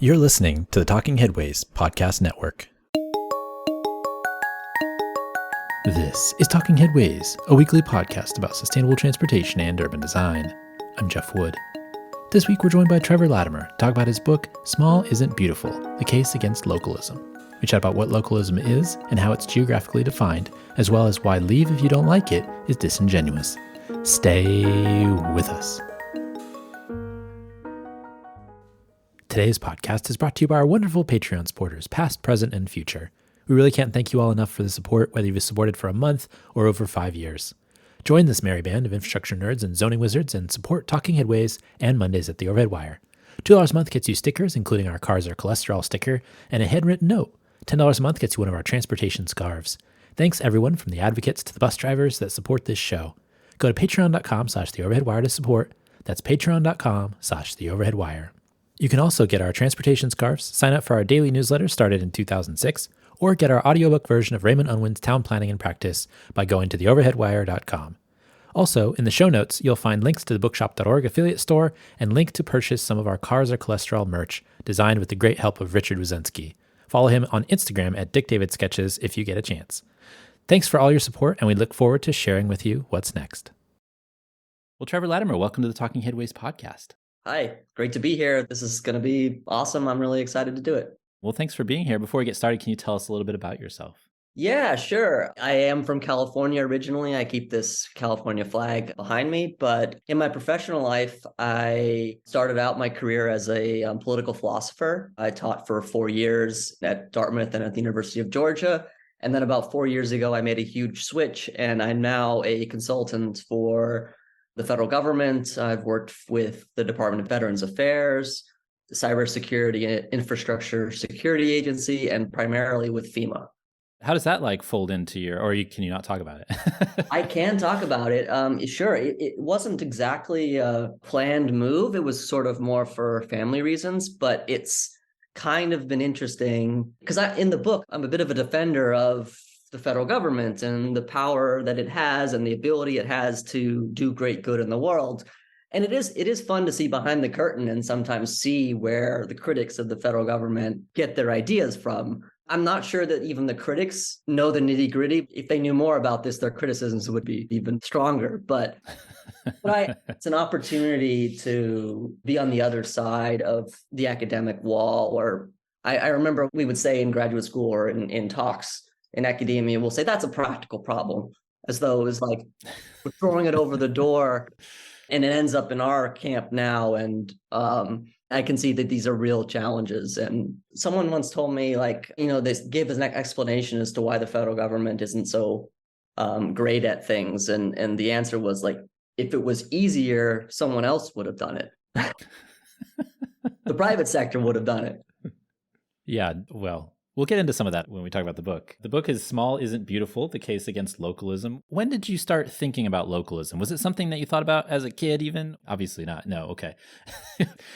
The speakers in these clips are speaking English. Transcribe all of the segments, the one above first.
You're listening to the Talking Headways Podcast Network. This is Talking Headways, a weekly podcast about sustainable transportation and urban design. I'm Jeff Wood. This week we're joined by Trevor Latimer to talk about his book, Small Isn't Beautiful, The Case Against Localism. We chat about what localism is and how it's geographically defined, as well as why leave if you don't like it is disingenuous. Stay with us. Today's podcast is brought to you by our wonderful Patreon supporters, past, present, and future. We really can't thank you all enough for the support, whether you've supported for a month or over 5 years. Join this merry band of infrastructure nerds and zoning wizards and support Talking Headways and Mondays at the Overhead Wire. $2 a month gets you stickers, including our Cars Are Cholesterol sticker, and a handwritten note. $10 a month gets you one of our transportation scarves. Thanks everyone from the advocates to the bus drivers that support this show. Go to patreon.com/theoverheadwire to support. That's patreon.com/theoverheadwire. You can also get our transportation scarves, sign up for our daily newsletter started in 2006, or get our audiobook version of Raymond Unwin's Town Planning and Practice by going to theoverheadwire.com. Also, in the show notes, you'll find links to the bookshop.org affiliate store and link to purchase some of our Cars Are Cholesterol merch, designed with the great help of Richard Wazensky. Follow him on Instagram at DickDavidSketches if you get a chance. Thanks for all your support, and we look forward to sharing with you what's next. Well, Trevor Latimer, welcome to the Talking Headways podcast. Hi, great to be here. This is going to be awesome. I'm really excited to do it. Well, thanks for being here. Before we get started, can you tell us a little bit about yourself? Yeah, sure. I am from California originally. I keep this California flag behind me. But in my professional life, I started out my career as a political philosopher. I taught for 4 years at Dartmouth and at the University of Georgia. And then about 4 years ago, I made a huge switch, and I'm now a consultant for the federal government. I've worked with the Department of Veterans Affairs, the Cybersecurity and Infrastructure Security Agency, and primarily with FEMA. How does that fold into can you not talk about it? I can talk about it. Sure. It wasn't exactly a planned move. It was sort of more for family reasons, but it's kind of been interesting because in the book, I'm a bit of a defender of the federal government and the power that it has and the ability it has to do great good in the world. And it is fun to see behind the curtain and sometimes see where the critics of the federal government get their ideas from. I'm not sure that even the critics know the nitty-gritty. If they knew more about this, their criticisms would be even stronger. But it's an opportunity to be on the other side of the academic wall. Or I remember we would say in graduate school or in talks in academia, we'll say that's a practical problem, as though it was like we're throwing it over the door, and it ends up in our camp now. And I can see that these are real challenges. And someone once told me, they gave us an explanation as to why the federal government isn't so great at things. And the answer was if it was easier, someone else would have done it. The private sector would have done it. Yeah, well, we'll get into some of that when we talk about the book. The book is Small Isn't Beautiful, The Case Against Localism. When did you start thinking about localism? Was it something that you thought about as a kid even? Obviously not. No, okay.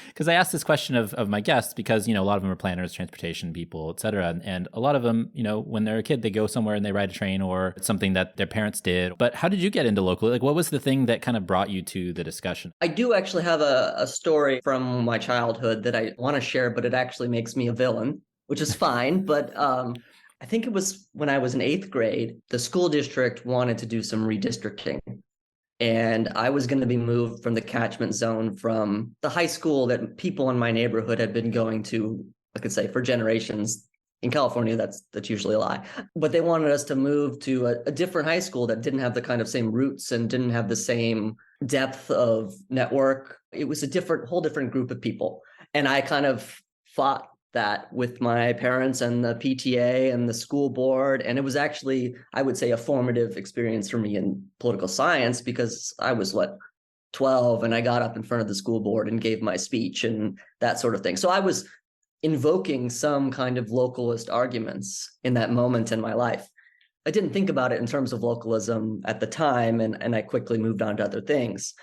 Because I asked this question of my guests because, a lot of them are planners, transportation people, et cetera. And a lot of them, when they're a kid, they go somewhere and they ride a train or it's something that their parents did. But how did you get into local? What was the thing that kind of brought you to the discussion? I do actually have a story from my childhood that I want to share, but it actually makes me a villain, which is fine. But I think it was when I was in 8th grade, the school district wanted to do some redistricting. And I was going to be moved from the catchment zone from the high school that people in my neighborhood had been going to, I could say, for generations. In California, that's usually a lie. But they wanted us to move to a different high school that didn't have the kind of same roots and didn't have the same depth of network. It was whole different group of people. And I kind of fought that with my parents and the PTA and the school board. And it was actually, I would say, a formative experience for me in political science because I was 12 and I got up in front of the school board and gave my speech and that sort of thing. So I was invoking some kind of localist arguments in that moment in my life. I didn't think about it in terms of localism at the time, and I quickly moved on to other things.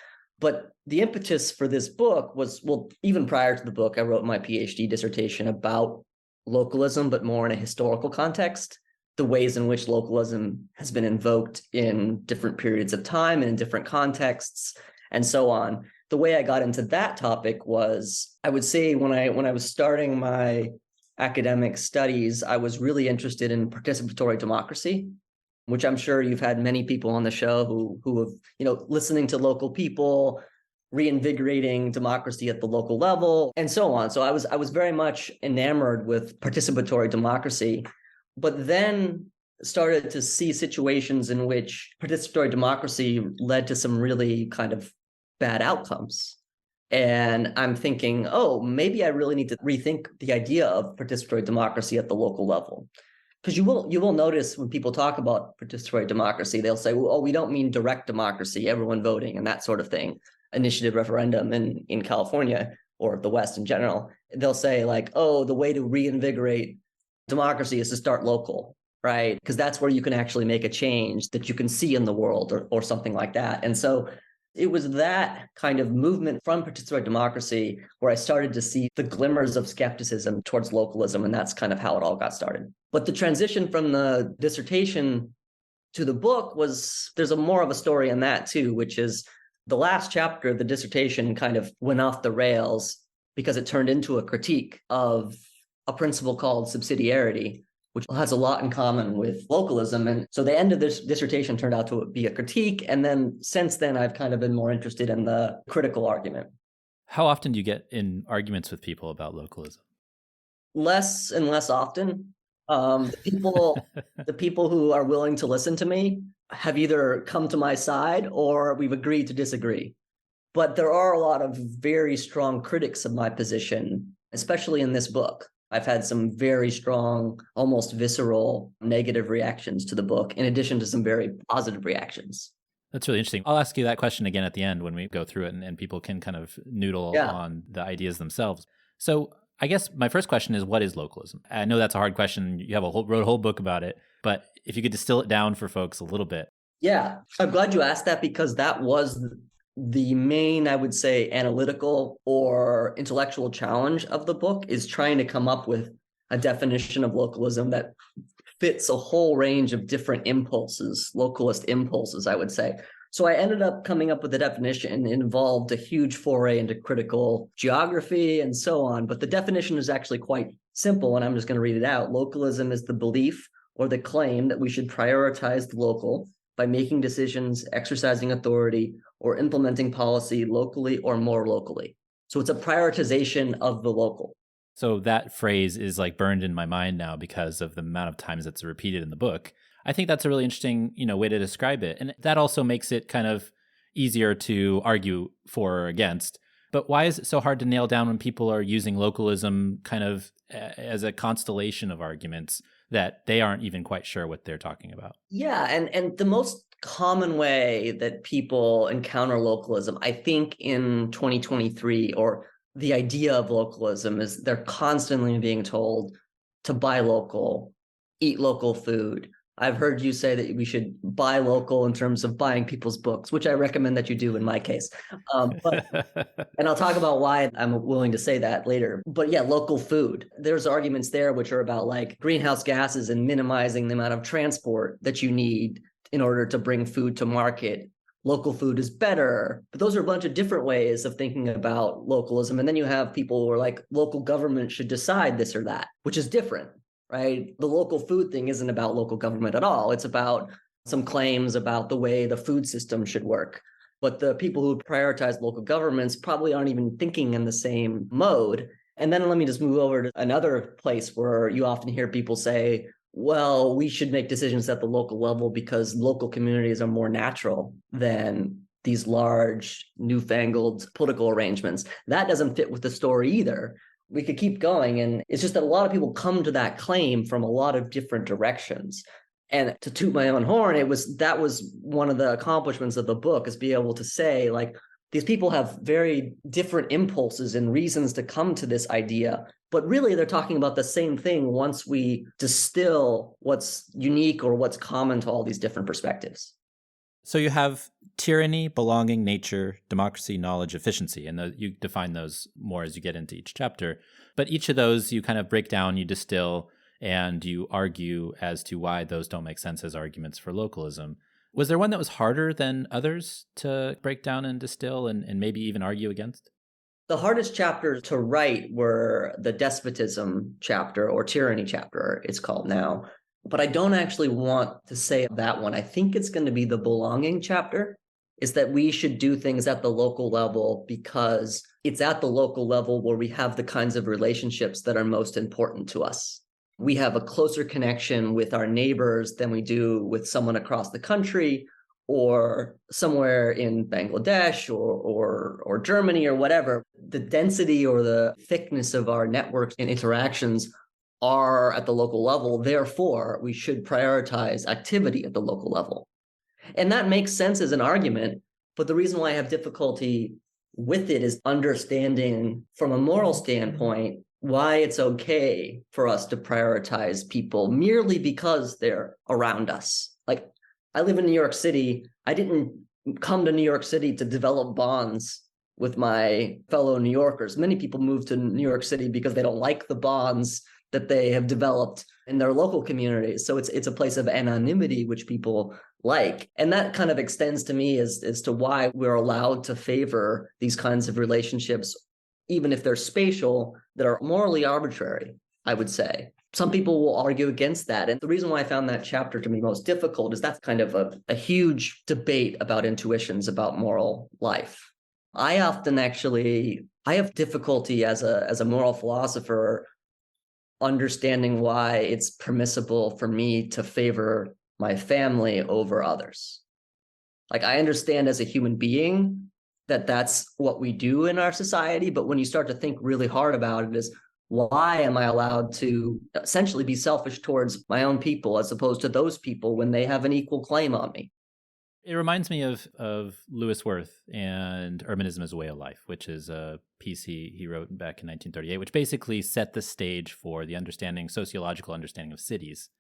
But the impetus for this book was, even prior to the book, I wrote my PhD dissertation about localism, but more in a historical context, the ways in which localism has been invoked in different periods of time and in different contexts, and so on. the way I got into that topic was, I would say when I was starting my academic studies, I was really interested in participatory democracy, which I'm sure you've had many people on the show who have, listening to local people, reinvigorating democracy at the local level, and so on. So I was very much enamored with participatory democracy, but then started to see situations in which participatory democracy led to some really kind of bad outcomes. And I'm thinking, oh, maybe I really need to rethink the idea of participatory democracy at the local level. Because you will notice when people talk about participatory democracy, they'll say, well, oh, we don't mean direct democracy, everyone voting and that sort of thing, initiative referendum in California or the West in general. They'll say like, oh, the way to reinvigorate democracy is to start local, right? Because that's where you can actually make a change that you can see in the world or something like that. And so it was that kind of movement from participatory democracy where I started to see the glimmers of skepticism towards localism. And that's kind of how it all got started. But the transition from the dissertation to the book there's more of a story in that too, which is the last chapter of the dissertation kind of went off the rails because it turned into a critique of a principle called subsidiarity, which has a lot in common with localism. And so the end of this dissertation turned out to be a critique. And then since then, I've kind of been more interested in the critical argument. How often do you get in arguments with people about localism? Less and less often. The people who are willing to listen to me have either come to my side or we've agreed to disagree. But there are a lot of very strong critics of my position, especially in this book. I've had some very strong, almost visceral negative reactions to the book, in addition to some very positive reactions. That's really interesting. I'll ask you that question again at the end when we go through it and people can kind of noodle on the ideas themselves. So I guess my first question is, what is localism? I know that's a hard question. You have wrote a whole book about it, but if you could distill it down for folks a little bit. Yeah, I'm glad you asked that because that was the main, I would say, analytical or intellectual challenge of the book, is trying to come up with a definition of localism that fits a whole range of different impulses, localist impulses, I would say. So I ended up coming up with a definition. It involved a huge foray into critical geography and so on. But the definition is actually quite simple, and I'm just going to read it out. Localism is the belief or the claim that we should prioritize the local by making decisions, exercising authority, or implementing policy locally or more locally. So it's a prioritization of the local. So that phrase is like burned in my mind now because of the amount of times it's repeated in the book. I think that's a really interesting, way to describe it. And that also makes it kind of easier to argue for or against. But why is it so hard to nail down when people are using localism kind of as a constellation of arguments that they aren't even quite sure what they're talking about? Yeah, and the most common way that people encounter localism, I think in 2023, or the idea of localism, is they're constantly being told to buy local, eat local food. I've heard you say that we should buy local in terms of buying people's books, which I recommend that you do in my case. And I'll talk about why I'm willing to say that later. But yeah, local food. There's arguments there which are about like greenhouse gases and minimizing the amount of transport that you need in order to bring food to market. Local food is better. But those are a bunch of different ways of thinking about localism. And then you have people who are like, local government should decide this or that, which is different. Right? The local food thing isn't about local government at all. It's about some claims about the way the food system should work. But the people who prioritize local governments probably aren't even thinking in the same mode. And then let me just move over to another place where you often hear people say, well, we should make decisions at the local level because local communities are more natural than these large, newfangled political arrangements. That doesn't fit with the story either. We could keep going. And it's just that a lot of people come to that claim from a lot of different directions. And to toot my own horn, that was one of the accomplishments of the book, is be able to say, like, these people have very different impulses and reasons to come to this idea, but really they're talking about the same thing once we distill what's unique or what's common to all these different perspectives. So you have tyranny, belonging, nature, democracy, knowledge, efficiency, and you define those more as you get into each chapter. But each of those you kind of break down, you distill, and you argue as to why those don't make sense as arguments for localism. Was there one that was harder than others to break down and distill and maybe even argue against? The hardest chapters to write were the despotism chapter, or tyranny chapter, it's called now. But I don't actually want to say that one. I think it's going to be the belonging chapter, is that we should do things at the local level because it's at the local level where we have the kinds of relationships that are most important to us. We have a closer connection with our neighbors than we do with someone across the country or somewhere in Bangladesh or Germany or whatever. The density or the thickness of our networks and interactions are at the local level. Therefore, we should prioritize activity at the local level. And that makes sense as an argument, but the reason why I have difficulty with it is understanding from a moral standpoint why it's okay for us to prioritize people merely because they're around us. Like, I live in New York City. I didn't come to New York City to develop bonds with my fellow New Yorkers. Many people move to New York City because they don't like the bonds that they have developed in their local communities. So it's a place of anonymity, which people like. And that kind of extends to me as to why we're allowed to favor these kinds of relationships, even if they're spatial, that are morally arbitrary, I would say. Some people will argue against that. And the reason why I found that chapter to be most difficult is that's kind of a huge debate about intuitions about moral life. I often I have difficulty as a moral philosopher understanding why it's permissible for me to favor my family over others. Like, I understand as a human being that that's what we do in our society, but when you start to think really hard about it, is why am I allowed to essentially be selfish towards my own people as opposed to those people when they have an equal claim on me? It reminds me of Lewis Worth and Urbanism as a Way of Life, which is a piece he wrote back in 1938, which basically set the stage for the sociological understanding of cities.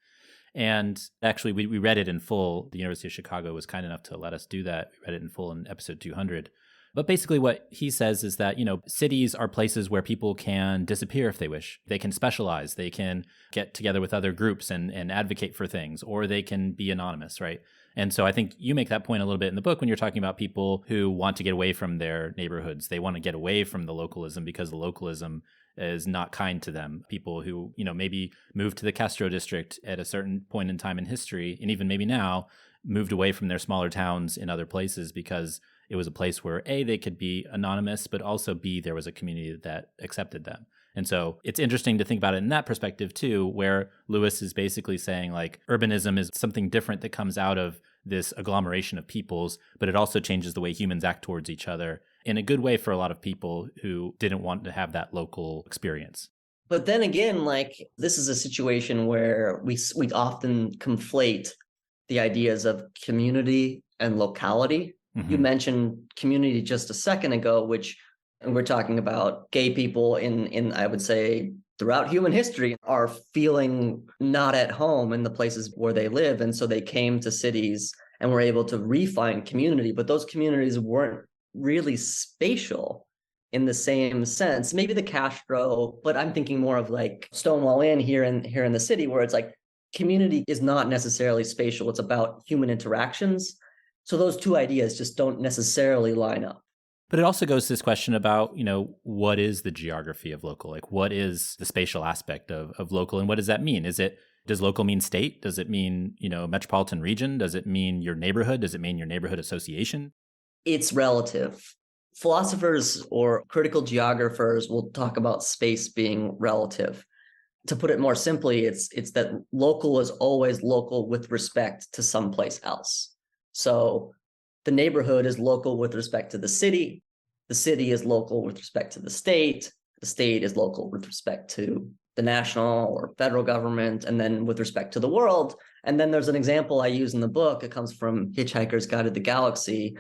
And actually, we read it in full. The University of Chicago was kind enough to let us do that. We read it in full in episode 200. But basically what he says is that, cities are places where people can disappear if they wish. They can specialize. They can get together with other groups and advocate for things, or they can be anonymous, right? And so I think you make that point a little bit in the book when you're talking about people who want to get away from their neighborhoods. They want to get away from the localism because the localism is not kind to them. People who, maybe moved to the Castro district at a certain point in time in history, and even maybe now, moved away from their smaller towns in other places because it was a place where A, they could be anonymous, but also B, there was a community that accepted them. And so it's interesting to think about it in that perspective too, where Lewis is basically saying like urbanism is something different that comes out of this agglomeration of peoples, but it also changes the way humans act towards each other in a good way for a lot of people who didn't want to have that local experience. But then again, like, this is a situation where we often conflate the ideas of community and locality. Mm-hmm. You mentioned community just a second ago, and we're talking about gay people in I would say throughout human history are feeling not at home in the places where they live. And so they came to cities and were able to refine community, but those communities weren't really spatial in the same sense. Maybe the Castro, but I'm thinking more of like Stonewall Inn here in the city, where it's like community is not necessarily spatial. It's about human interactions. So those two ideas just don't necessarily line up. But it also goes to this question about, what is the geography of local? Like, what is the spatial aspect of local, and what does that mean? Does local mean state? Does it mean, metropolitan region? Does it mean your neighborhood? Does it mean your neighborhood association? It's relative. Philosophers or critical geographers will talk about space being relative. To put it more simply, it's that local is always local with respect to someplace else. So the neighborhood is local with respect to the city is local with respect to the state is local with respect to the national or federal government, and then with respect to the world. And then there's an example I use in the book. It comes from Hitchhiker's Guide to the Galaxy,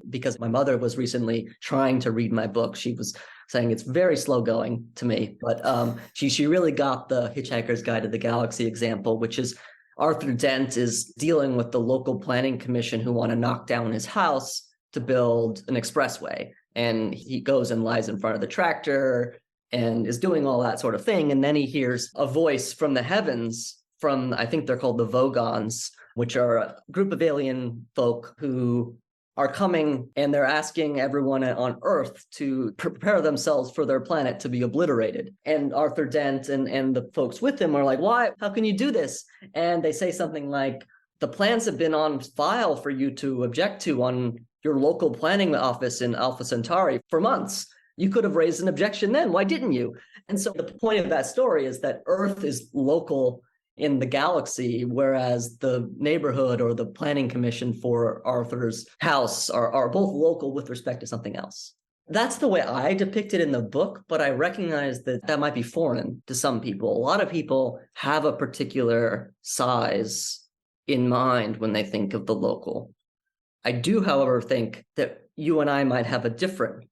because my mother was recently trying to read my book. She was saying it's very slow going to me, but she really got the Hitchhiker's Guide to the Galaxy example, which is Arthur Dent is dealing with the local planning commission who want to knock down his house to build an expressway. And he goes and lies in front of the tractor and is doing all that sort of thing. And then he hears a voice from the heavens from, I think they're called the Vogons, which are a group of alien folk who are coming and they're asking everyone on Earth to prepare themselves for their planet to be obliterated. And Arthur Dent and the folks with him are like, why? How can you do this? And they say something like, the plans have been on file for you to object to on your local planning office in Alpha Centauri for months. You could have raised an objection then. Why didn't you? And so the point of that story is that Earth is local in the galaxy, whereas the neighborhood or the planning commission for Arthur's house are both local with respect to something else. That's the way I depict it in the book, but I recognize that that might be foreign to some people. A lot of people have a particular size in mind when they think of the local. I do, however, think that you and I might have a different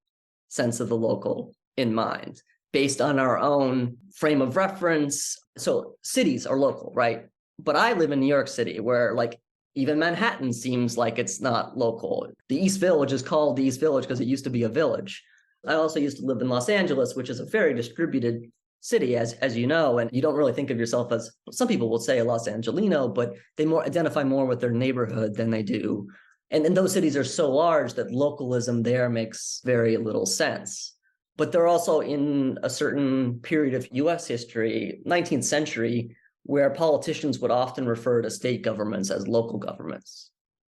sense of the local in mind based on our own frame of reference. So cities are local, right? But I live in New York City, where like even Manhattan seems like it's not local. The East Village is called the East Village because it used to be a village. I also used to live in Los Angeles, which is a very distributed city, as you know, and you don't really think of yourself as, some people will say a Los Angelino, but they more identify more with their neighborhood than they do. And those cities are so large that localism there makes very little sense. But they're also in a certain period of US history, 19th century, where politicians would often refer to state governments as local governments.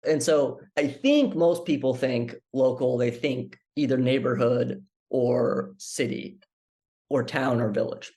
And so I think most people think local, they think either neighborhood or city or town or village.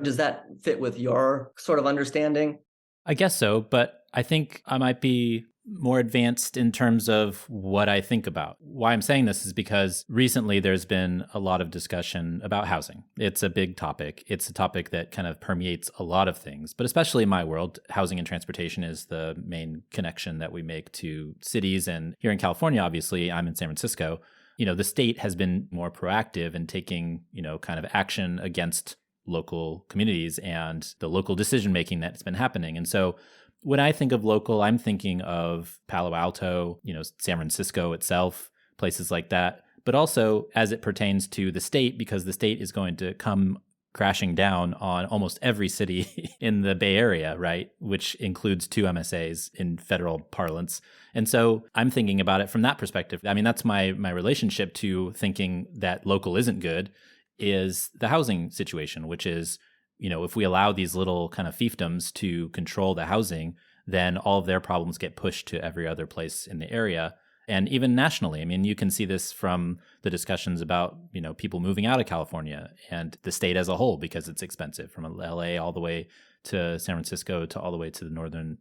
Does that fit with your sort of understanding? I guess so, but I think I might be more advanced in terms of what I think about. Why I'm saying this is because recently there's been a lot of discussion about housing. It's a big topic. It's a topic that kind of permeates a lot of things, but especially in my world, housing and transportation is the main connection that we make to cities. And here in California, obviously, I'm in San Francisco. The state has been more proactive in taking, kind of action against local communities and the local decision making that's been happening. And so when I think of local, I'm thinking of Palo Alto, San Francisco itself, places like that, but also as it pertains to the state, because the state is going to come crashing down on almost every city in the Bay Area, right? Which includes 2 MSAs in federal parlance. And so I'm thinking about it from that perspective. I mean, that's my relationship to thinking that local isn't good, is the housing situation, which is, if we allow these little kind of fiefdoms to control the housing, then all of their problems get pushed to every other place in the area. And even nationally, I mean, you can see this from the discussions about, people moving out of California and the state as a whole, because it's expensive, from LA all the way to San Francisco to all the way to the northern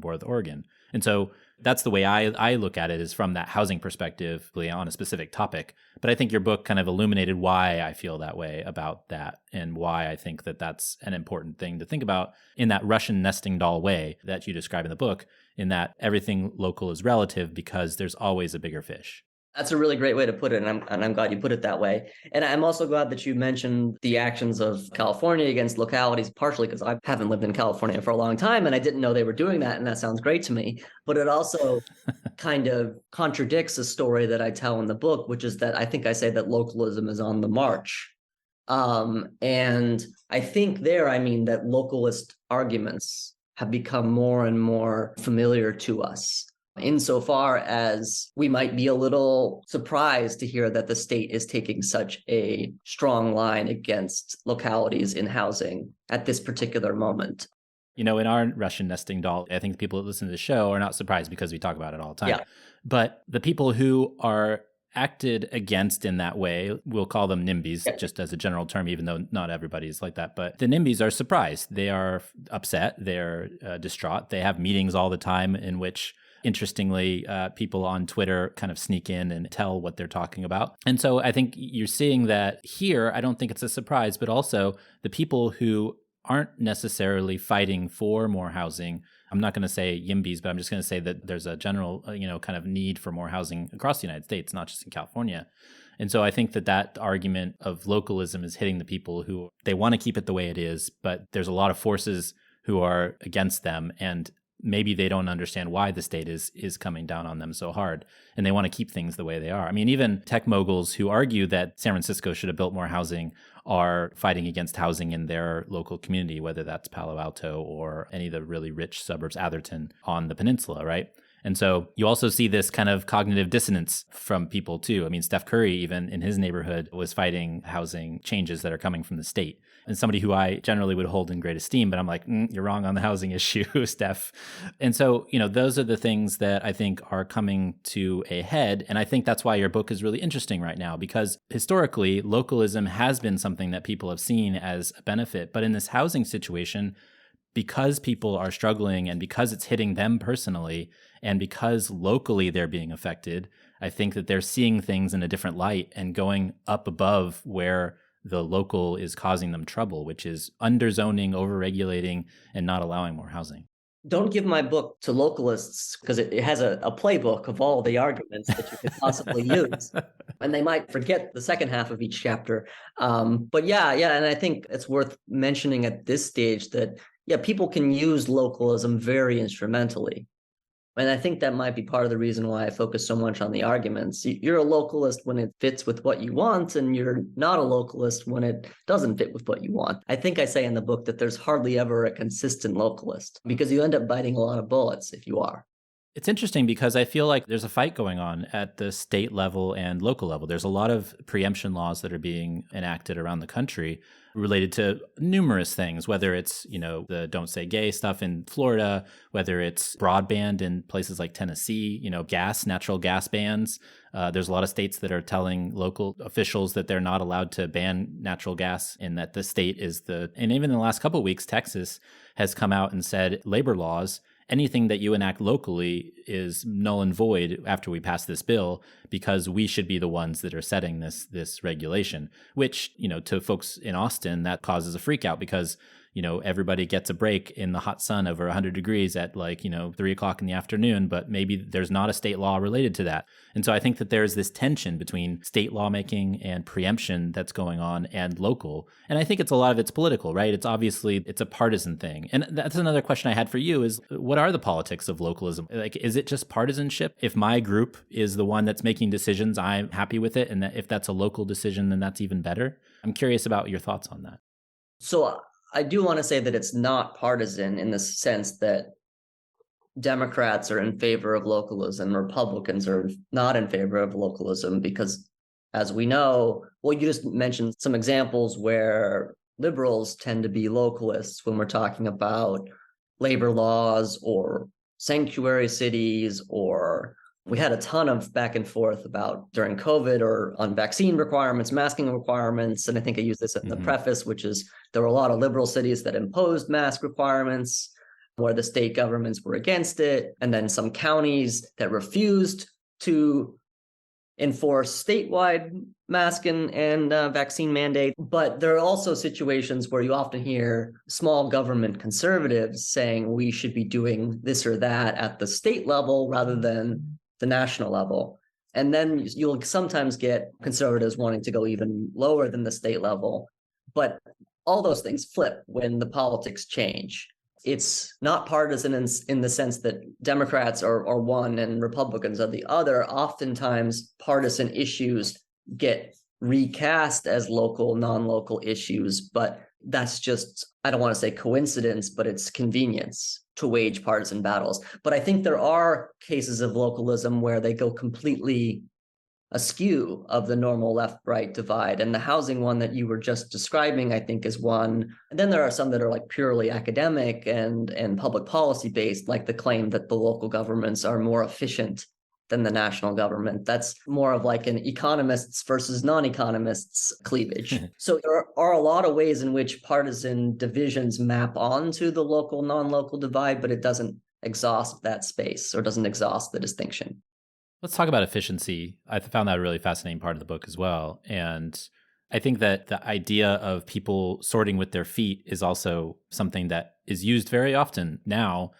border with Oregon. And so that's the way I look at it, is from that housing perspective on a specific topic. But I think your book kind of illuminated why I feel that way about that, and why I think that that's an important thing to think about in that Russian nesting doll way that you describe in the book, in that everything local is relative because there's always a bigger fish. That's a really great way to put it, and I'm glad you put it that way. And I'm also glad that you mentioned the actions of California against localities, partially because I haven't lived in California for a long time, and I didn't know they were doing that, and that sounds great to me. But it also kind of contradicts a story that I tell in the book, which is that I think I say that localism is on the march. And I think there, I mean that localist arguments have become more and more familiar to us, insofar as we might be a little surprised to hear that the state is taking such a strong line against localities in housing at this particular moment. In our Russian nesting doll, I think the people that listen to the show are not surprised because we talk about it all the time. Yeah. But the people who are acted against in that way, we'll call them NIMBYs, just as a general term, even though not everybody is like that. But the NIMBYs are surprised. They are upset. They're distraught. They have meetings all the time in which, interestingly, people on Twitter kind of sneak in and tell what they're talking about. And so I think you're seeing that here. I don't think it's a surprise, but also the people who aren't necessarily fighting for more housing. I'm not going to say YIMBYs, but I'm just going to say that there's a general, kind of need for more housing across the United States, not just in California. And so I think that argument of localism is hitting the people who they want to keep it the way it is, but there's a lot of forces who are against them, and maybe they don't understand why the state is coming down on them so hard, and they want to keep things the way they are. I mean, even tech moguls who argue that San Francisco should have built more housing are fighting against housing in their local community, whether that's Palo Alto or any of the really rich suburbs, Atherton on the peninsula, right? And so you also see this kind of cognitive dissonance from people too. I mean, Steph Curry, even in his neighborhood, was fighting housing changes that are coming from the state. And somebody who I generally would hold in great esteem, but I'm like, you're wrong on the housing issue, Steph. And so, those are the things that I think are coming to a head. And I think that's why your book is really interesting right now, because historically, localism has been something that people have seen as a benefit. But in this housing situation, because people are struggling and because it's hitting them personally and because locally they're being affected, I think that they're seeing things in a different light and going up above where the local is causing them trouble, which is underzoning, overregulating, and not allowing more housing. Don't give my book to localists, because it has a playbook of all the arguments that you could possibly use. And they might forget the second half of each chapter. But yeah. And I think it's worth mentioning at this stage that, people can use localism very instrumentally. And I think that might be part of the reason why I focus so much on the arguments. You're a localist when it fits with what you want, and you're not a localist when it doesn't fit with what you want. I think I say in the book that there's hardly ever a consistent localist, because you end up biting a lot of bullets if you are. It's interesting because I feel like there's a fight going on at the state level and local level. There's a lot of preemption laws that are being enacted around the country related to numerous things, whether it's, the don't say gay stuff in Florida, whether it's broadband in places like Tennessee, natural gas bans. There's a lot of states that are telling local officials that they're not allowed to ban natural gas, and that the state is and even in the last couple of weeks, Texas has come out and said labor laws, anything that you enact locally is null and void after we pass this bill, because we should be the ones that are setting this regulation, which, to folks in Austin, that causes a freak out because, everybody gets a break in the hot sun over 100 degrees at 3:00 in the afternoon, but maybe there's not a state law related to that. And so I think that there's this tension between state lawmaking and preemption that's going on and local. And I think a lot of it's political, right? It's a partisan thing. And that's another question I had for you is, what are the politics of localism? Is it just partisanship? If my group is the one that's making decisions, I'm happy with it. And that if that's a local decision, then that's even better. I'm curious about your thoughts on that. So I do want to say that it's not partisan in the sense that Democrats are in favor of localism, Republicans are not in favor of localism, because as we know, you just mentioned some examples where liberals tend to be localists when we're talking about labor laws or sanctuary cities, or we had a ton of back and forth about during COVID or on vaccine requirements, masking requirements. And I think I used this in the preface, which is there were a lot of liberal cities that imposed mask requirements where the state governments were against it. And then some counties that refused to enforce statewide mask and vaccine mandate. But there are also situations where you often hear small government conservatives saying we should be doing this or that at the state level rather than the national level. And then you'll sometimes get conservatives wanting to go even lower than the state level. But all those things flip when the politics change. It's not partisan in the sense that Democrats are one and Republicans are the other. Oftentimes, partisan issues get recast as local, non-local issues, but that's just, I don't want to say coincidence, but it's convenience to wage partisan battles. But I think there are cases of localism where they go completely askew of the normal left-right divide. And the housing one that you were just describing, I think, is one. And then there are some that are like purely academic and public policy based, like the claim that the local governments are more efficient than the national government. That's more of like an economists versus non-economists cleavage. So there are a lot of ways in which partisan divisions map onto the local, non-local divide, but it doesn't exhaust that space or doesn't exhaust the distinction. Let's talk about efficiency. I found that a really fascinating part of the book as well. And I think that the idea of people sorting with their feet is also something that is used very often now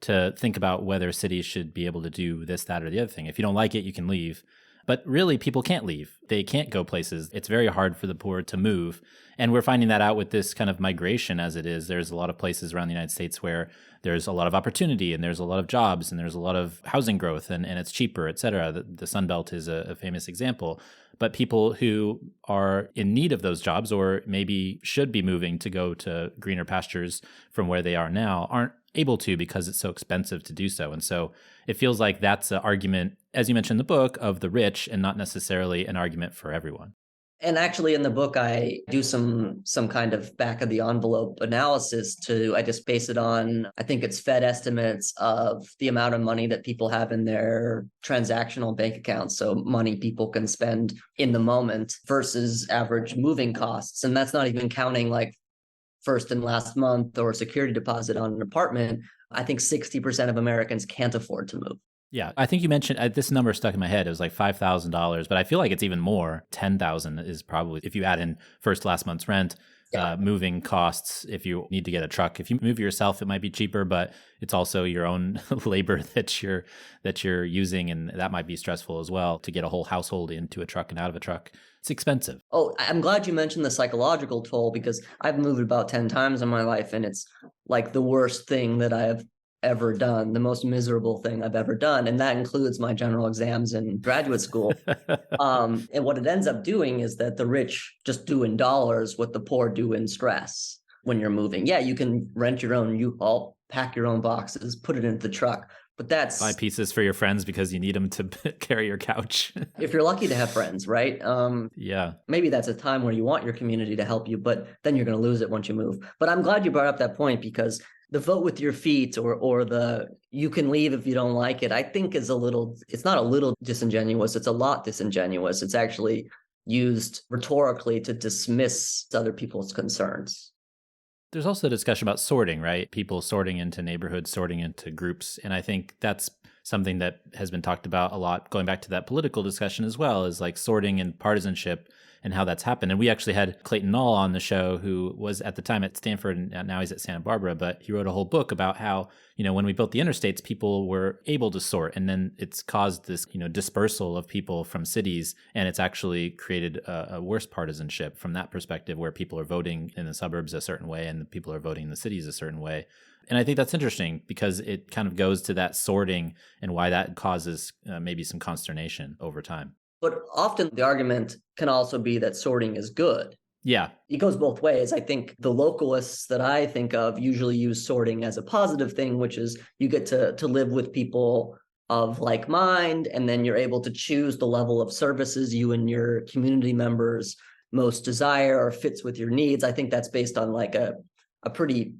to think about whether cities should be able to do this, that, or the other thing. If you don't like it, you can leave. But really, people can't leave. They can't go places. It's very hard for the poor to move. And we're finding that out with this kind of migration as it is. There's a lot of places around the United States where there's a lot of opportunity and there's a lot of jobs and there's a lot of housing growth and it's cheaper, et cetera. The Sun Belt is a famous example. But people who are in need of those jobs or maybe should be moving to go to greener pastures from where they are now aren't able to because it's so expensive to do so. And so it feels like that's an argument, as you mentioned in the book, of the rich and not necessarily an argument for everyone. And actually in the book, I do some kind of back of the envelope analysis I just base it on, I think it's Fed estimates of the amount of money that people have in their transactional bank accounts. So money people can spend in the moment versus average moving costs. And that's not even counting like first and last month or security deposit on an apartment. I think 60% of Americans can't afford to move. Yeah, I think you mentioned this number stuck in my head. It was like $5,000, but I feel like it's even more. 10,000 is probably, if you add in first last month's rent, moving costs. If you need to get a truck, if you move yourself, it might be cheaper, but it's also your own labor that you're using, and that might be stressful as well to get a whole household into a truck and out of a truck. It's expensive. Oh, I'm glad you mentioned the psychological toll because I've moved about 10 times in my life, and it's like the worst thing that I have ever done, the most miserable thing I've ever done. And that includes my general exams in graduate school. And what it ends up doing is that the rich just do in dollars what the poor do in stress when you're moving. Yeah, you can rent your own U-Haul, pack your own boxes, put it into the truck. But that's buy pieces for your friends because you need them to carry your couch. If you're lucky to have friends, right? Yeah. Maybe that's a time where you want your community to help you, but then you're going to lose it once you move. But I'm glad you brought up that point because the vote with your feet or the you can leave if you don't like it, I think it's not a little disingenuous. It's a lot disingenuous. It's actually used rhetorically to dismiss other people's concerns. There's also a discussion about sorting, right? People sorting into neighborhoods, sorting into groups. And I think that's something that has been talked about a lot, going back to that political discussion as well, is like sorting and partisanship and how that's happened. And we actually had Clayton Null on the show, who was at the time at Stanford and now he's at Santa Barbara, but he wrote a whole book about how, when we built the interstates, people were able to sort, and then it's caused this, dispersal of people from cities, and it's actually created a worse partisanship from that perspective, where people are voting in the suburbs a certain way and the people are voting in the cities a certain way. And I think that's interesting because it kind of goes to that sorting and why that causes maybe some consternation over time. But often the argument can also be that sorting is good. Yeah. It goes both ways. I think the localists that I think of usually use sorting as a positive thing, which is you get to live with people of like mind, and then you're able to choose the level of services you and your community members most desire or fits with your needs. I think that's based on like a pretty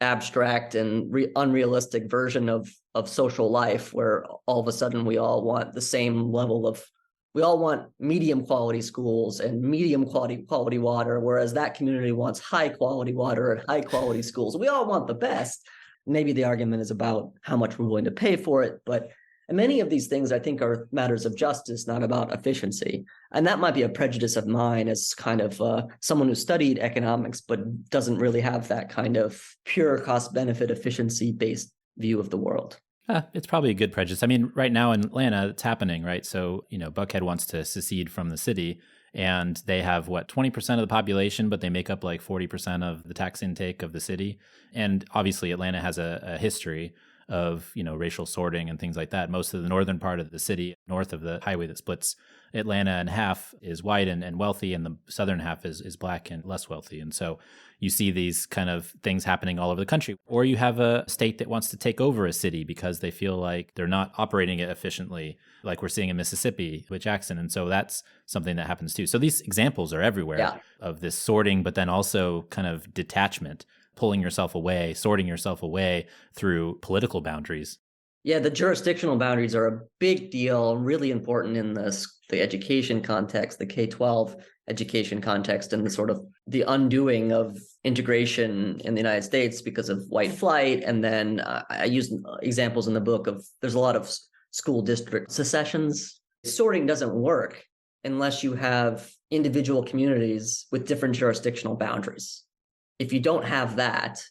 abstract and unrealistic version of social life, where all of a sudden we all want the same level of, we all want medium quality schools and medium quality water, whereas that community wants high quality water and high quality schools. We all want the best. Maybe the argument is about how much we're willing to pay for it, but many of these things I think are matters of justice, not about efficiency. And that might be a prejudice of mine as kind of someone who studied economics, but doesn't really have that kind of pure cost benefit efficiency based view of the world. It's probably a good prejudice. I mean, right now in Atlanta, it's happening, right? So, Buckhead wants to secede from the city, and they have 20% of the population, but they make up like 40% of the tax intake of the city. And obviously Atlanta has a history of, racial sorting and things like that. Most of the northern part of the city, north of the highway that splits Atlanta in half, is white and wealthy, and the southern half is black and less wealthy. And so you see these kind of things happening all over the country. Or you have a state that wants to take over a city because they feel like they're not operating it efficiently, like we're seeing in Mississippi with Jackson. And so that's something that happens too. So these examples are everywhere of this sorting, but then also kind of detachment, pulling yourself away, sorting yourself away through political boundaries. Yeah, the jurisdictional boundaries are a big deal, really important in the education context, the K-12 education context, and the sort of the undoing of integration in the United States because of white flight. And then I use examples in the book of there's a lot of school district secessions. Sorting doesn't work unless you have individual communities with different jurisdictional boundaries. If you don't have that,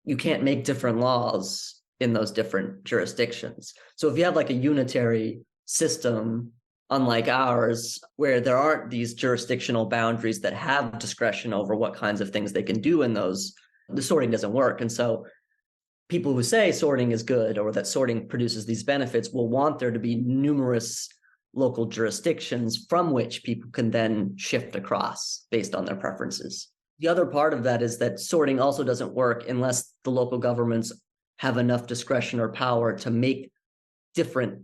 you can't make different laws in those different jurisdictions. So if you have like a unitary system unlike ours, where there aren't these jurisdictional boundaries that have discretion over what kinds of things they can do in those, the sorting doesn't work. And so people who say sorting is good or that sorting produces these benefits will want there to be numerous local jurisdictions from which people can then shift across based on their preferences. The other part of that is that sorting also doesn't work unless the local governments have enough discretion or power to make different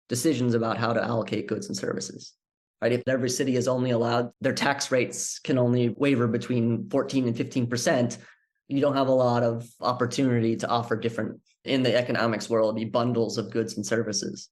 decisions about how to allocate goods and services. Right? If every city is only allowed, their tax rates can only waver between 14 and 15%, you don't have a lot of opportunity to offer different, in the economics world, bundles of goods and services.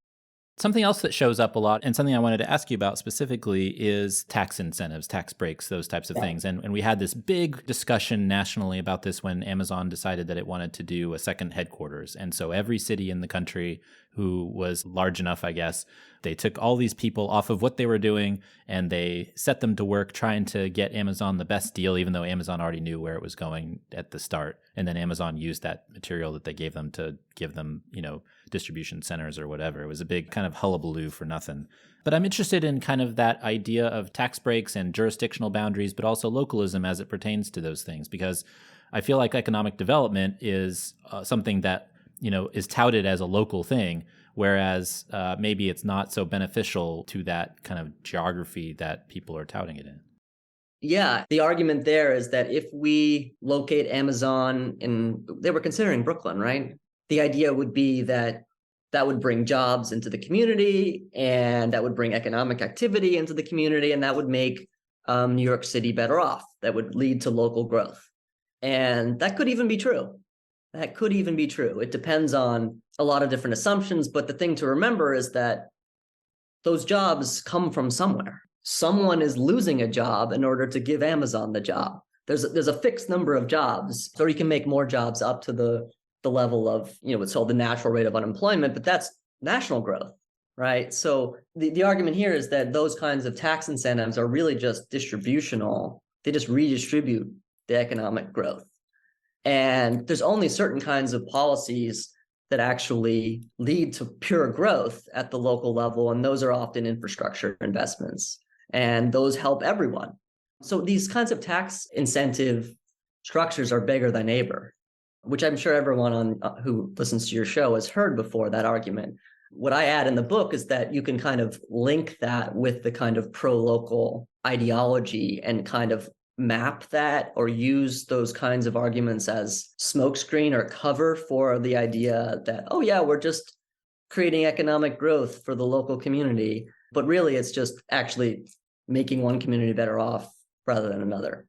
Something else that shows up a lot, and something I wanted to ask you about specifically, is tax incentives, tax breaks, those types of things. And we had this big discussion nationally about this when Amazon decided that it wanted to do a second headquarters. And so every city in the country who was large enough, I guess, they took all these people off of what they were doing and they set them to work trying to get Amazon the best deal, even though Amazon already knew where it was going at the start. And then Amazon used that material that they gave them to give them, distribution centers or whatever. It was a big kind of hullabaloo for nothing. But I'm interested in kind of that idea of tax breaks and jurisdictional boundaries, but also localism as it pertains to those things, because I feel like economic development is something that, is touted as a local thing, whereas maybe it's not so beneficial to that kind of geography that people are touting it in. Yeah, the argument there is that if we locate Amazon they were considering Brooklyn, right? The idea would be that would bring jobs into the community, and that would bring economic activity into the community, and that would make New York City better off. That would lead to local growth. And that could even be true. It depends on a lot of different assumptions, but the thing to remember is that those jobs come from somewhere. Someone is losing a job in order to give Amazon the job. There's a fixed number of jobs, or you can make more jobs up to the level of, what's called the natural rate of unemployment, but that's national growth, right? So the argument here is that those kinds of tax incentives are really just distributional. They just redistribute the economic growth. And there's only certain kinds of policies that actually lead to pure growth at the local level, and those are often infrastructure investments, and those help everyone. So these kinds of tax incentive structures are bigger than neighbor, which I'm sure everyone who listens to your show has heard before, that argument. What I add in the book is that you can kind of link that with the kind of pro-local ideology and kind of map that or use those kinds of arguments as smokescreen or cover for the idea that, oh yeah, we're just creating economic growth for the local community. But really, it's just actually making one community better off rather than another.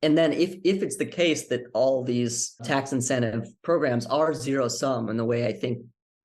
And then if it's the case that all these tax incentive programs are zero sum in the way I think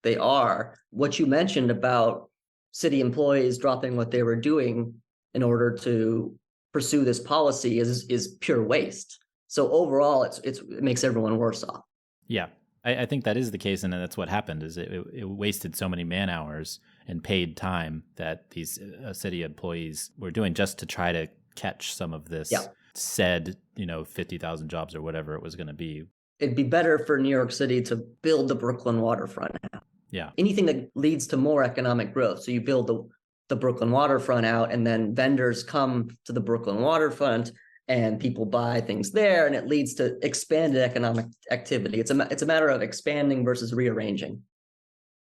they are, what you mentioned about city employees dropping what they were doing in order to pursue this policy is pure waste. So overall, it makes everyone worse off. Yeah, I think that is the case, and that's what happened. Is it wasted so many man hours and paid time that these city employees were doing just to try to catch some of this said 50,000 jobs or whatever it was going to be. It'd be better for New York City to build the Brooklyn waterfront out. Yeah, anything that leads to more economic growth. So you build the Brooklyn waterfront out, and then vendors come to the Brooklyn waterfront and people buy things there, and it leads to expanded economic activity. It's a matter of expanding versus rearranging.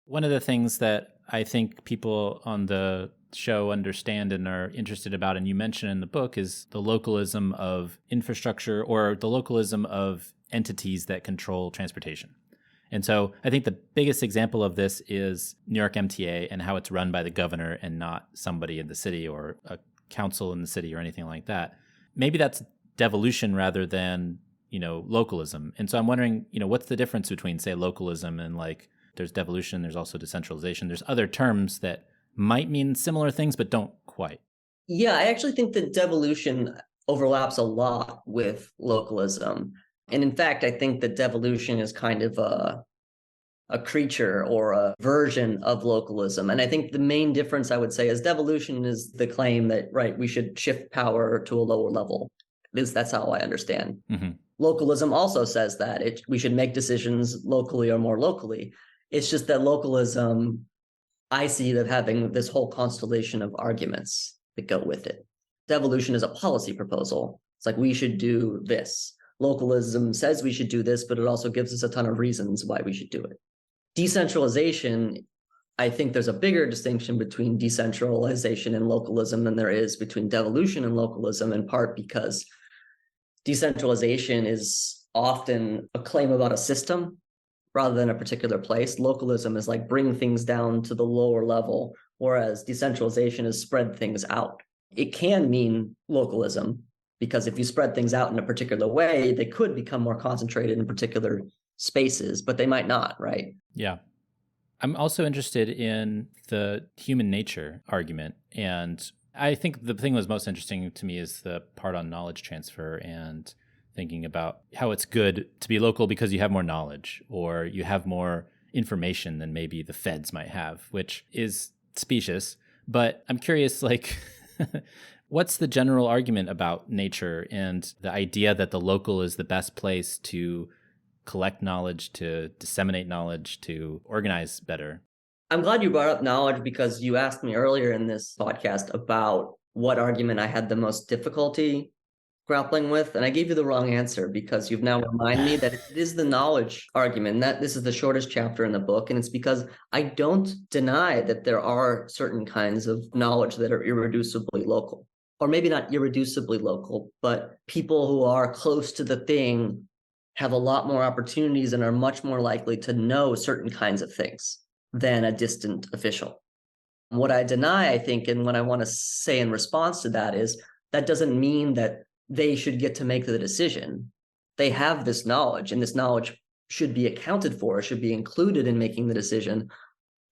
One of the things that I think people on the show understand and are interested about, and you mention in the book, is the localism of infrastructure or the localism of entities that control transportation. And so I think the biggest example of this is New York MTA and how it's run by the governor and not somebody in the city or a council in the city or anything like that. Maybe that's devolution rather than, localism. And so I'm wondering, what's the difference between, say, localism and there's devolution, there's also decentralization. There's other terms that might mean similar things, but don't quite. Yeah, I actually think that devolution overlaps a lot with localism. And in fact, I think that devolution is kind of a creature or a version of localism. And I think the main difference, I would say, is devolution is the claim that, right, we should shift power to a lower level. That's how I understand. Mm-hmm. Localism also says that we should make decisions locally or more locally. It's just that localism, I see them having this whole constellation of arguments that go with it. Devolution is a policy proposal. It's like, we should do this. Localism says we should do this, but it also gives us a ton of reasons why we should do it. Decentralization, I think there's a bigger distinction between decentralization and localism than there is between devolution and localism, in part because decentralization is often a claim about a system rather than a particular place. Localism is like bring things down to the lower level, whereas decentralization is spread things out. It can mean localism, because if you spread things out in a particular way, they could become more concentrated in particular spaces, but they might not, right? Yeah. I'm also interested in the human nature argument. And I think the thing that was most interesting to me is the part on knowledge transfer and thinking about how it's good to be local because you have more knowledge or you have more information than maybe the feds might have, which is specious. But I'm curious, like, what's the general argument about nature and the idea that the local is the best place to collect knowledge, to disseminate knowledge, to organize better? I'm glad you brought up knowledge, because you asked me earlier in this podcast about what argument I had the most difficulty grappling with, and I gave you the wrong answer, because you've now reminded me that it is the knowledge argument, and that this is the shortest chapter in the book. And it's because I don't deny that there are certain kinds of knowledge that are irreducibly local, or maybe not irreducibly local, but people who are close to the thing have a lot more opportunities and are much more likely to know certain kinds of things than a distant official. What I deny, I think, and what I want to say in response to that is that doesn't mean that they should get to make the decision. They have this knowledge, and this knowledge should be accounted for, should be included in making the decision.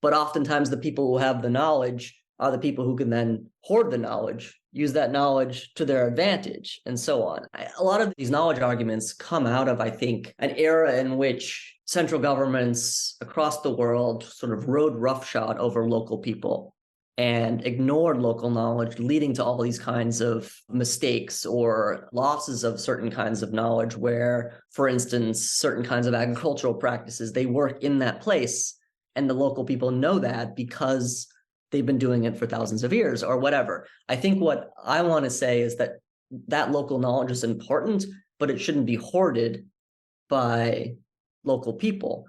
But oftentimes the people who have the knowledge are the people who can then hoard the knowledge, use that knowledge to their advantage, and so on. A lot of these knowledge arguments come out of, I think, an era in which central governments across the world sort of rode roughshod over local people and ignored local knowledge, leading to all these kinds of mistakes or losses of certain kinds of knowledge where, for instance, certain kinds of agricultural practices, they work in that place and the local people know that because they've been doing it for thousands of years or whatever. I think what I want to say is that that local knowledge is important, but it shouldn't be hoarded by local people.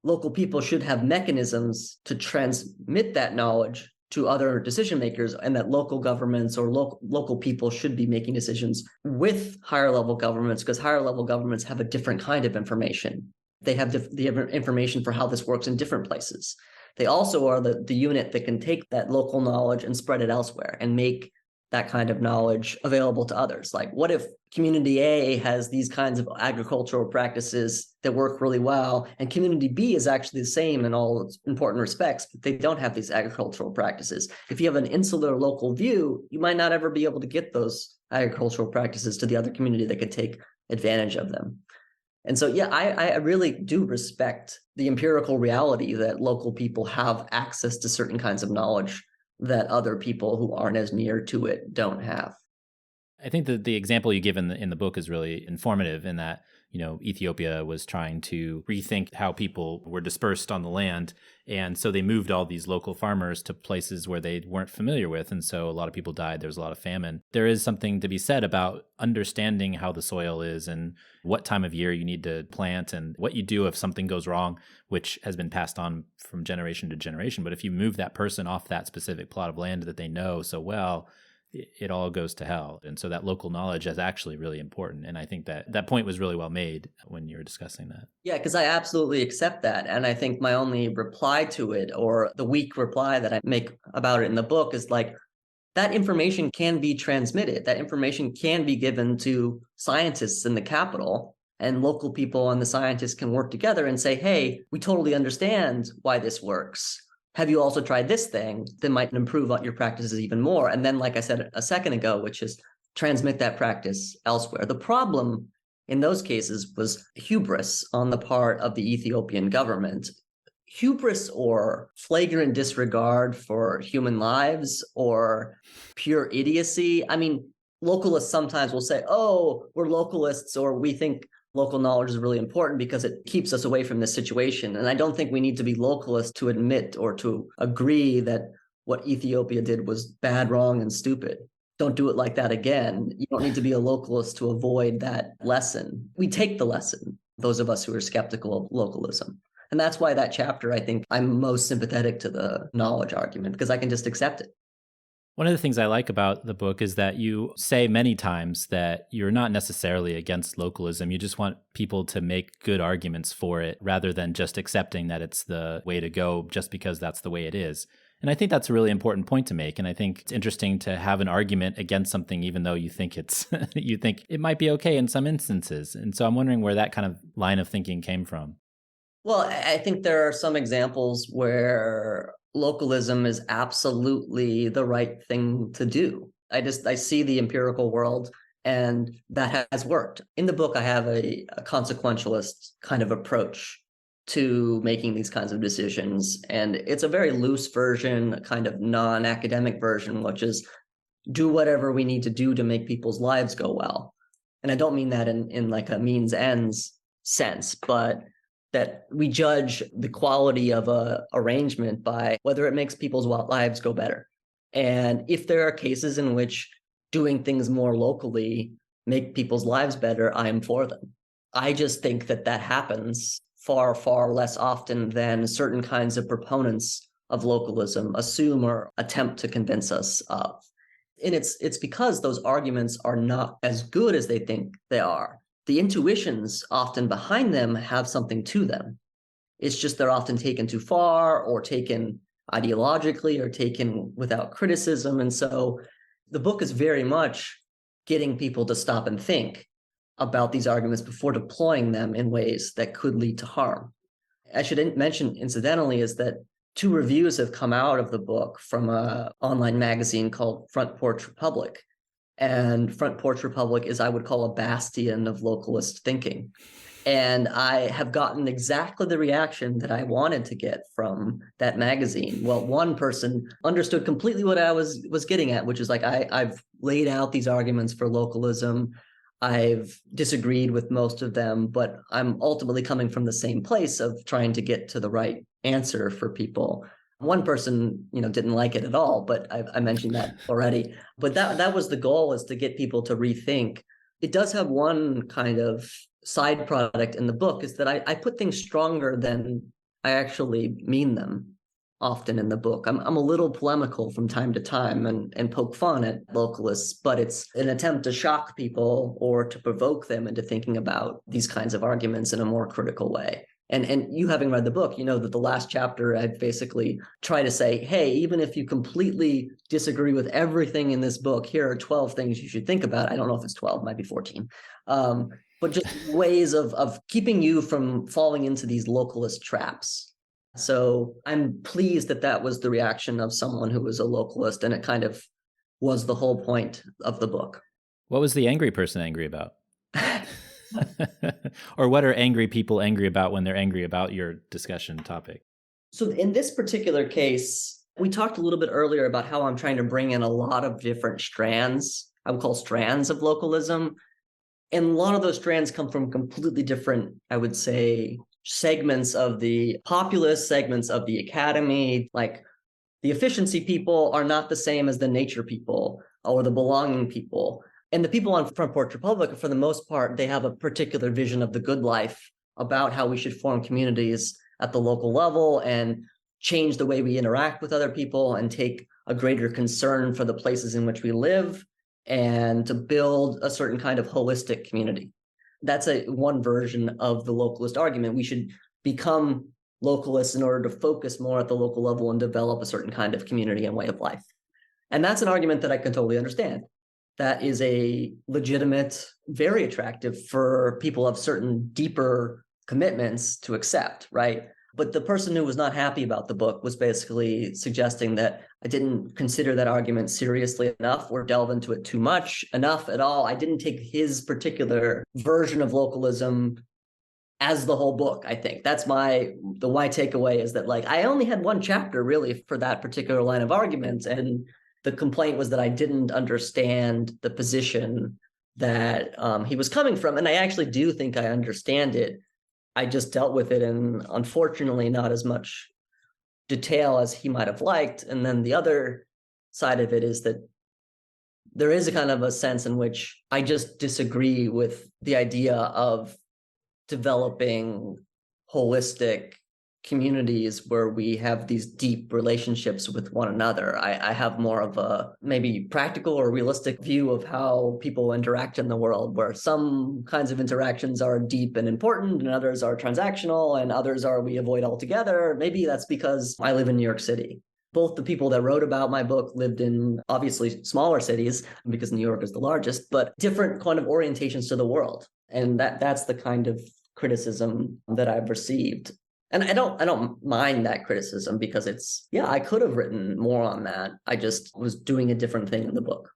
Local people should have mechanisms to transmit that knowledge to other decision makers, and that local governments or local people should be making decisions with higher level governments, because higher level governments have a different kind of information. They have the information for how this works in different places. They also are the unit that can take that local knowledge and spread it elsewhere and make that kind of knowledge available to others. Like, what if community A has these kinds of agricultural practices that work really well, and community B is actually the same in all important respects, but they don't have these agricultural practices? If you have an insular local view, you might not ever be able to get those agricultural practices to the other community that could take advantage of them. And so, yeah, I really do respect the empirical reality that local people have access to certain kinds of knowledge that other people who aren't as near to it don't have. I think that the example you give in the book is really informative in that, you know, Ethiopia was trying to rethink how people were dispersed on the land. And so they moved all these local farmers to places where they weren't familiar with. And so a lot of people died. There was a lot of famine. There is something to be said about understanding how the soil is and what time of year you need to plant and what you do if something goes wrong, which has been passed on from generation to generation. But if you move that person off that specific plot of land that they know so well, it all goes to hell. And so that local knowledge is actually really important. And I think that point was really well made when you were discussing that. Yeah, because I absolutely accept that. And I think my only reply to it, or the weak reply that I make about it in the book, is like, that information can be transmitted. That information can be given to scientists in the capital, and local people and the scientists can work together and say, hey, we totally understand why this works. Have you also tried this thing that might improve your practices even more? And then, like I said a second ago, which is transmit that practice elsewhere. The problem in those cases was hubris on the part of the Ethiopian government. Hubris or flagrant disregard for human lives or pure idiocy. I mean, localists sometimes will say, oh, we're localists, or we think local knowledge is really important because it keeps us away from this situation. And I don't think we need to be localists to admit or to agree that what Ethiopia did was bad, wrong, and stupid. Don't do it like that again. You don't need to be a localist to avoid that lesson. We take the lesson, those of us who are skeptical of localism. And that's why that chapter, I think I'm most sympathetic to the knowledge argument, because I can just accept it. One of the things I like about the book is that you say many times that you're not necessarily against localism. You just want people to make good arguments for it rather than just accepting that it's the way to go just because that's the way it is. And I think that's a really important point to make. And I think it's interesting to have an argument against something, even though you think you think it might be okay in some instances. And so I'm wondering where that kind of line of thinking came from. Well, I think there are some examples where localism is absolutely the right thing to do. I see the empirical world, and that has worked. In the book, I have a consequentialist kind of approach to making these kinds of decisions. And it's a very loose version, a kind of non-academic version, which is do whatever we need to do to make people's lives go well. And I don't mean that in like a means ends sense, but that we judge the quality of a arrangement by whether it makes people's lives go better. And if there are cases in which doing things more locally make people's lives better, I am for them. I just think that happens far, far less often than certain kinds of proponents of localism assume or attempt to convince us of. And it's because those arguments are not as good as they think they are. The intuitions often behind them have something to them. It's just they're often taken too far or taken ideologically or taken without criticism. And so the book is very much getting people to stop and think about these arguments before deploying them in ways that could lead to harm. I should mention, incidentally, is that 2 reviews have come out of the book from an online magazine called Front Porch Republic. And Front Porch Republic is, I would call, a bastion of localist thinking. And I have gotten exactly the reaction that I wanted to get from that magazine. Well, one person understood completely what I was getting at, which is like, I've laid out these arguments for localism. I've disagreed with most of them, but I'm ultimately coming from the same place of trying to get to the right answer for people. One person, didn't like it at all, but I mentioned that already. But that was the goal, is to get people to rethink. It does have one kind of side product in the book, is that I put things stronger than I actually mean them often in the book. I'm a little polemical from time to time and poke fun at localists, but it's an attempt to shock people or to provoke them into thinking about these kinds of arguments in a more critical way. And you, having read the book, you know that the last chapter, I basically try to say, hey, even if you completely disagree with everything in this book, here are 12 things you should think about. I don't know if it's 12, it might be 14. But just ways of keeping you from falling into these localist traps. So I'm pleased that was the reaction of someone who was a localist, and it kind of was the whole point of the book. What was the angry person angry about? Or what are angry people angry about when they're angry about your discussion topic? So in this particular case, we talked a little bit earlier about how I'm trying to bring in a lot of different strands, I would call strands of localism. And a lot of those strands come from completely different, I would say, segments of the populace, segments of the academy. Like the efficiency people are not the same as the nature people or the belonging people. And the people on Front Porch Republic, for the most part, they have a particular vision of the good life, about how we should form communities at the local level and change the way we interact with other people and take a greater concern for the places in which we live and to build a certain kind of holistic community. That's one version of the localist argument. We should become localists in order to focus more at the local level and develop a certain kind of community and way of life. And that's an argument that I can totally understand. That is a legitimate, very attractive for people of certain deeper commitments to accept, right? But the person who was not happy about the book was basically suggesting that I didn't consider that argument seriously enough or delve into it too much enough at all. I didn't take his particular version of localism as the whole book, I think. That's the why takeaway, is that like I only had one chapter really for that particular line of argument. And the complaint was that I didn't understand the position that he was coming from. And I actually do think I understand it. I just dealt with it in, unfortunately, not as much detail as he might have liked. And then the other side of it is that there is a kind of a sense in which I just disagree with the idea of developing holistic communities where we have these deep relationships with one another. I have more of a maybe practical or realistic view of how people interact in the world, where some kinds of interactions are deep and important and others are transactional and others are we avoid altogether. Maybe that's because I live in New York City. Both the people that wrote about my book lived in obviously smaller cities because New York is the largest, but different kind of orientations to the world. And that's the kind of criticism that I've received. And I don't mind that criticism because I could have written more on that. I just was doing a different thing in the book.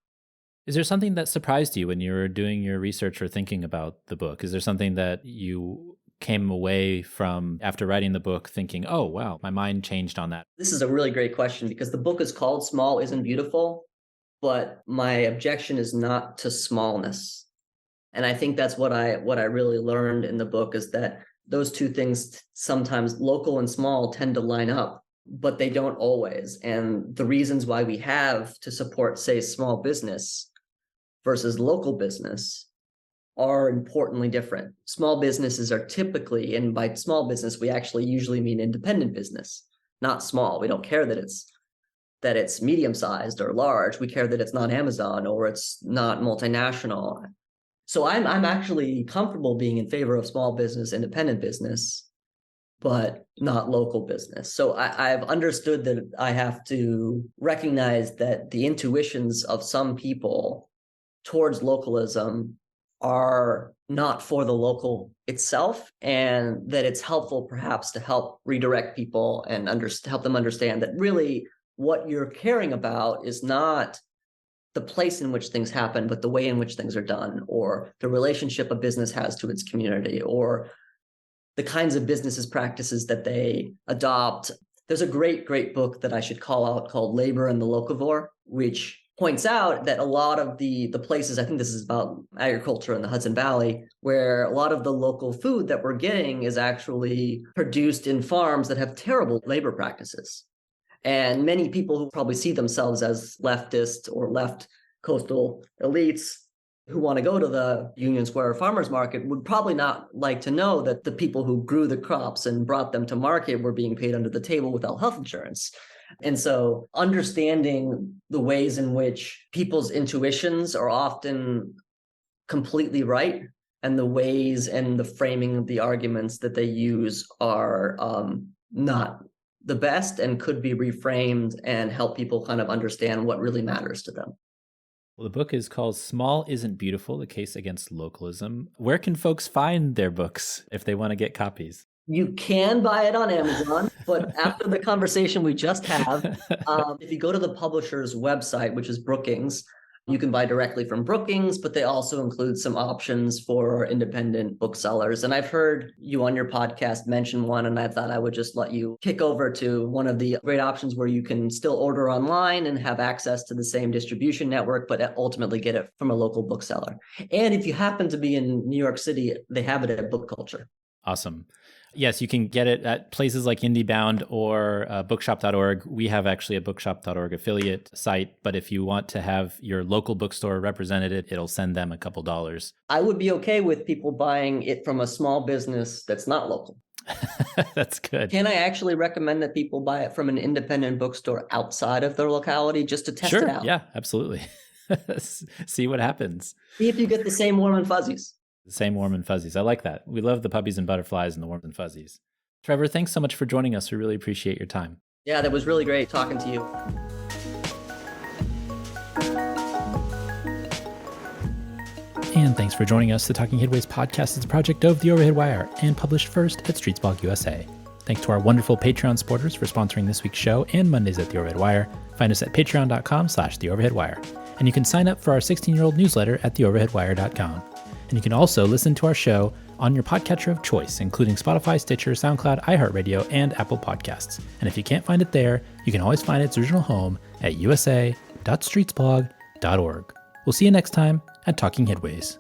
Is there something that surprised you when you were doing your research or thinking about the book? Is there something that you came away from after writing the book thinking, oh, wow, my mind changed on that? This is a really great question because the book is called Small Isn't Beautiful, but my objection is not to smallness. And I think that's what I really learned in the book is that those two things, sometimes local and small, tend to line up, but they don't always. And the reasons why we have to support, say, small business versus local business are importantly different. Small businesses are typically, and by small business, we actually usually mean independent business, not small. We don't care that it's medium-sized or large. We care that it's not Amazon or it's not multinational. So I'm actually comfortable being in favor of small business, independent business, but not local business. So I've understood that I have to recognize that the intuitions of some people towards localism are not for the local itself, and that it's helpful perhaps to help redirect people and help them understand that really what you're caring about is not the place in which things happen, but the way in which things are done, or the relationship a business has to its community, or the kinds of businesses practices that they adopt. There's a great book that I should call out called Labor and the Locavore, which points out that a lot of the places, I think this is about agriculture in the Hudson Valley, where a lot of the local food that we're getting is actually produced in farms that have terrible labor practices. And many people who probably see themselves as leftist or left coastal elites who want to go to the Union Square Farmers Market would probably not like to know that the people who grew the crops and brought them to market were being paid under the table without health insurance. And so understanding the ways in which people's intuitions are often completely right, and the ways and the framing of the arguments that they use are not the best and could be reframed and help people kind of understand what really matters to them. Well, the book is called Small Isn't Beautiful, The Case Against Localism. Where can folks find their books if they want to get copies? You can buy it on Amazon, but after the conversation we just had, if you go to the publisher's website, which is Brookings, you can buy directly from Brookings, but they also include some options for independent booksellers. And I've heard you on your podcast mention one, and I thought I would just let you kick over to one of the great options where you can still order online and have access to the same distribution network, but ultimately get it from a local bookseller. And if you happen to be in New York City, they have it at Book Culture. Awesome. Yes, you can get it at places like IndieBound or bookshop.org. We have actually a bookshop.org affiliate site, but if you want to have your local bookstore represented, it'll send them a couple dollars. I would be okay with people buying it from a small business that's not local. That's good. Can I actually recommend that people buy it from an independent bookstore outside of their locality just to test it out? Yeah, absolutely. See what happens. See if you get the same warm and fuzzies. The same warm and fuzzies. I like that. We love the puppies and butterflies and the warm and fuzzies. Trevor, thanks so much for joining us. We really appreciate your time. Yeah, that was really great talking to you. And thanks for joining us. The Talking Headways podcast is a project of The Overhead Wire and published first at Streetsblog USA. Thanks to our wonderful Patreon supporters for sponsoring this week's show and Mondays at The Overhead Wire. Find us at patreon.com/theoverheadwire. And you can sign up for our 16-year-old newsletter at theoverheadwire.com. And you can also listen to our show on your podcatcher of choice, including Spotify, Stitcher, SoundCloud, iHeartRadio, and Apple Podcasts. And if you can't find it there, you can always find its original home at usa.streetsblog.org. We'll see you next time. at Talking Headways.